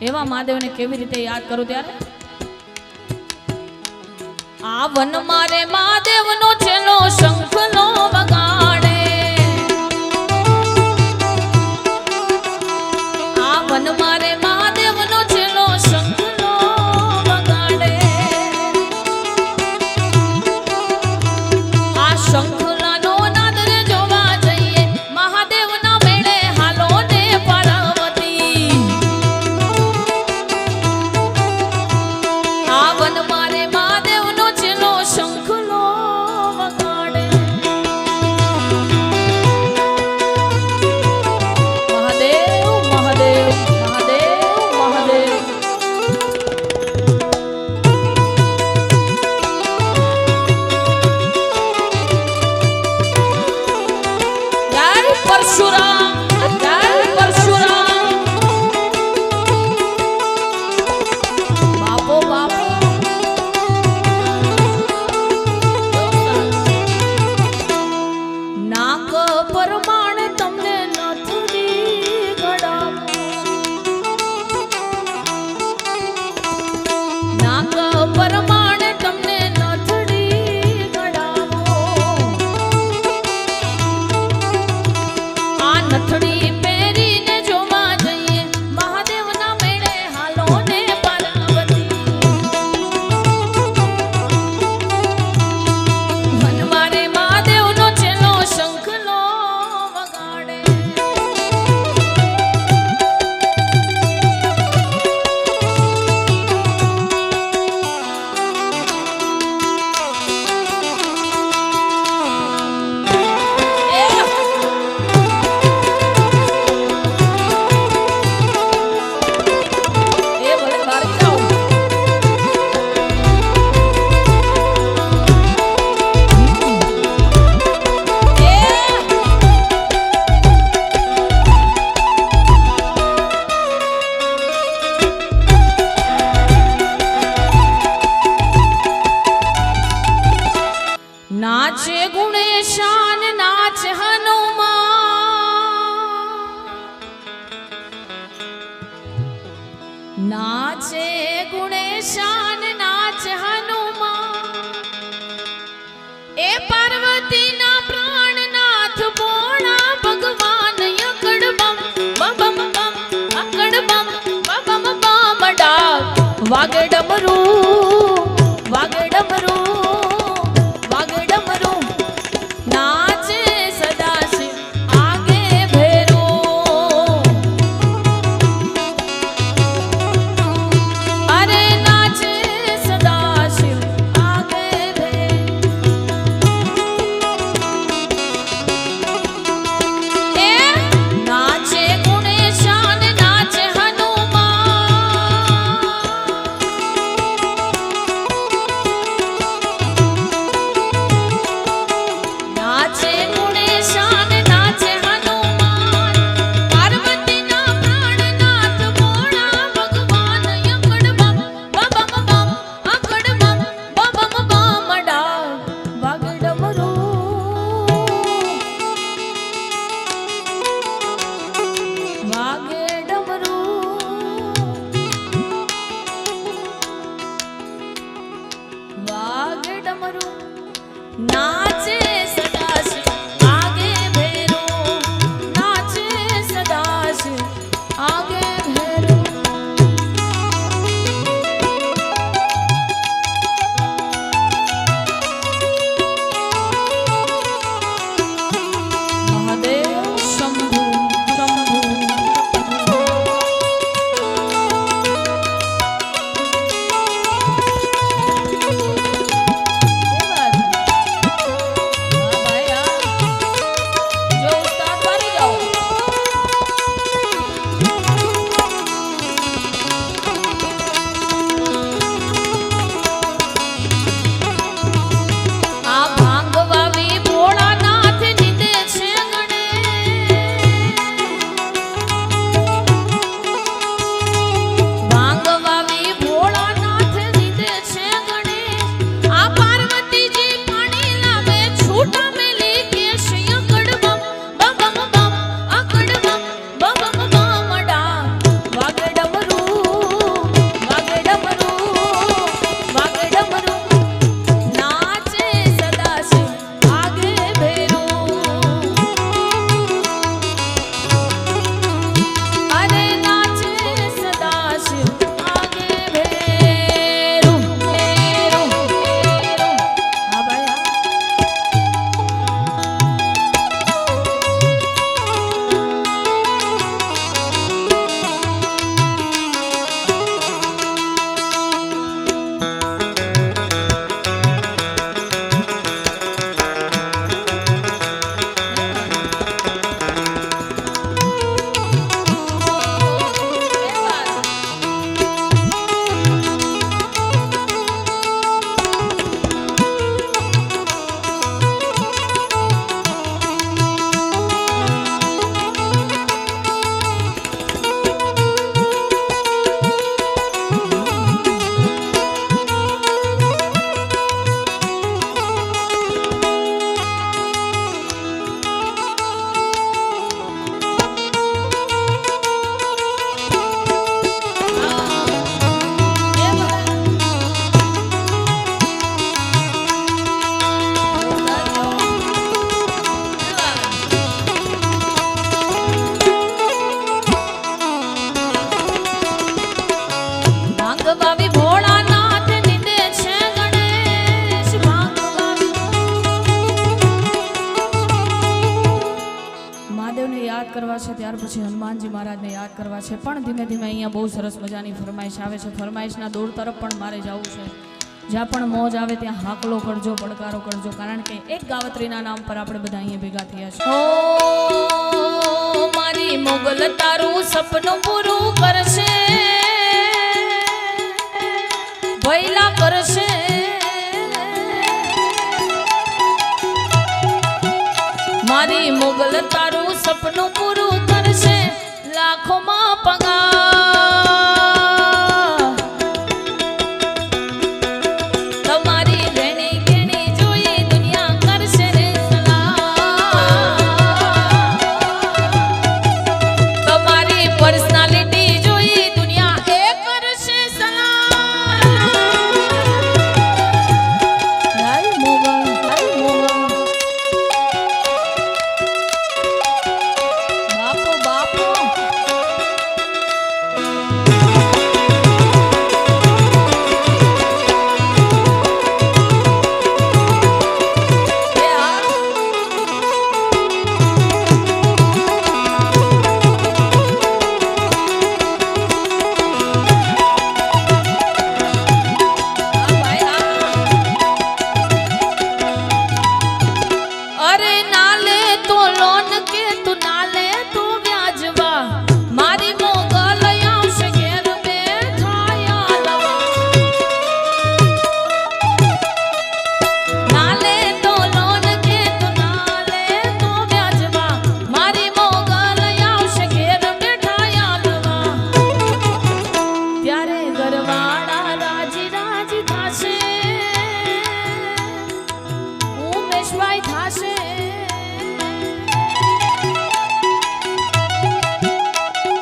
એવા મહાદેવને કેવી રીતે યાદ કરું ત્યારે આ વન મારે મહાદેવનો છેલ્લો શંખનો વગાડે આ વન મારે મહાદેવનો છેલ્લો શંખનો વગાડે આ શંખલાનો નાદ રે જોવા જઈએ મહાદેવના મેળે હાલો ને પાર્વતી આ વન મારે મહાદેવનો છેલ્લો શંખનો વગાડે મહાદેવ મહાદેવ મહાદેવ મહાદેવ જય પરશુરામ જય પરશુરામ બાપો બાપો નાક પરમાણે તમને નથડી ઘડાવો નાક પરમાણે તમને નથડી ઘડાવો આ નથડી પહેરીને જોવા જઈએ મહાદેવના મેળે હાલો ને પાર્વતી વન મારે મહાદેવનો છેલ્લો શંખનો વગાડે એ ભલે બહાર જાઓ નાચે ગુણેશાન નાચ હનુમાન નાચે ગુણેશાન નાચ હનુમાન એ પાર્વતીના પ્રાણનાથ ભોળા ભગવાન અકડ બમ બમ બમ અકડ બમ બમ બમ ડાક વાગે ડમરું વાગે ડમરું વાગે ડમરું નાચે સદાશિવ આગે ભેરો અરે નાચે સદાશિવ આગે ભેરો એ નાચે ગુણેશાન નાચે હનુમાન પછી હનુમાનજી મહારાજને યાદ કરવા છે, પણ ધીમે ધીમે અહીંયા બહુ સરસ મજાની ફરમાઈશ આવે છે. ફરમાઈશના દોર તરફ પણ મારે જવું છે. જ્યાં પણ મોજ આવે ત્યાં હાકલો કરજો, પડકારો કરજો, કારણ કે એક ગાવત્રીના નામ પર આપણે બધા અહીંયા ભેગા થયા છે. ઓ મારી મોગલ તારું સપનું પૂરું કરશે, ભૈલા કરશે. મારી મોગલ તારું સપનું પૂરું કરશે, લાખોમાં પગાર. તમારી વેણી કેણી જોઈ દુનિયા કરશે રે સલામ. તમારી પર્સનાલિટી જોઈ દુનિયા એ કરશે સલામ. લાઈ મોગલ, લાઈ મોગલ.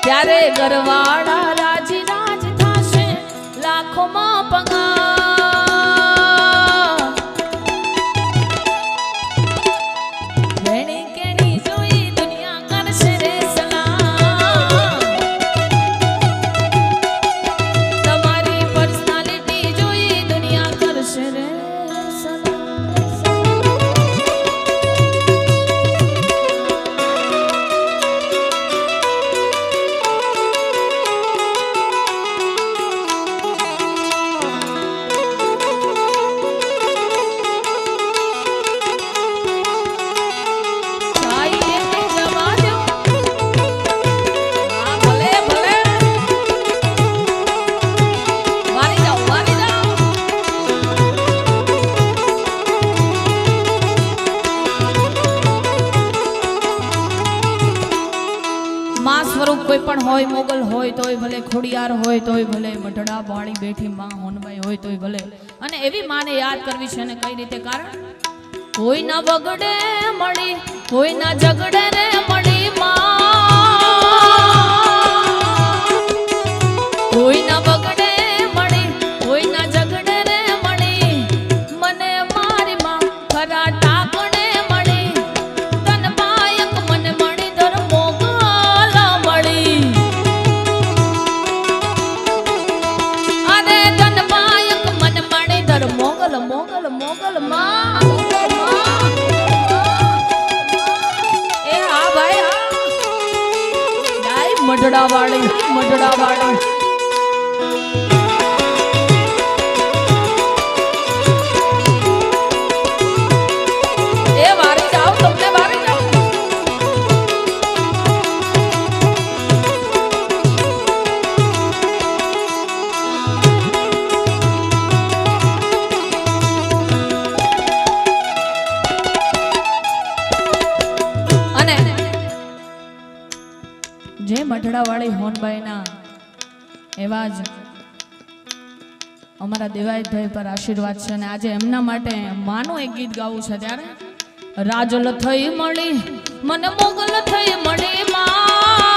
ત્યારે ગરવાડા રાજી રાજ થાશે, લાખોમાં પગાર. વેણી કેણી જોઈ દુનિયા કરશે રે સલામ. તમારી પર્સનાલિટી જોઈ દુનિયા કરશે રે સલામ. કોઈ પણ હોય, મોગલ હોય તોય ભલે, ખોડિયાર હોય તોય ભલે, મઢડા વાળી બેઠી માં હોનબાઈ હોય તોય ભલે. અને એવી માને યાદ કરવી છે ને કઈ રીતે, કારણ કોઈ ના બગડે મળી, કોઈ ના ઝગડે રે મળી માં. કોઈ ના બગડે મળી, કોઈ ના ઝગડે રે મળી. મને મારી માં ખરા ટાકણે મળી, તન બાયક મને મળી ધર મોગલ મળી. અરે તન બાયક મને મળી ધર મોગલ મોગલ મોગલ માં. એ હા ભાઈ હા, મઢડા વાળી, મઢડા વાળી. એ વારી જાઓ, તમને વારી જાઓ. અને જે મઢડા વાળી હોનબાઈના એવા જ અમારા દેવાયતભાઈ પર આશીર્વાદ છે. અને આજે એમના માટે માનું એક ગીત ગાવું છે. ત્યારે રાજલ થઈ મળી મને મોગલ થઈ મળી માં.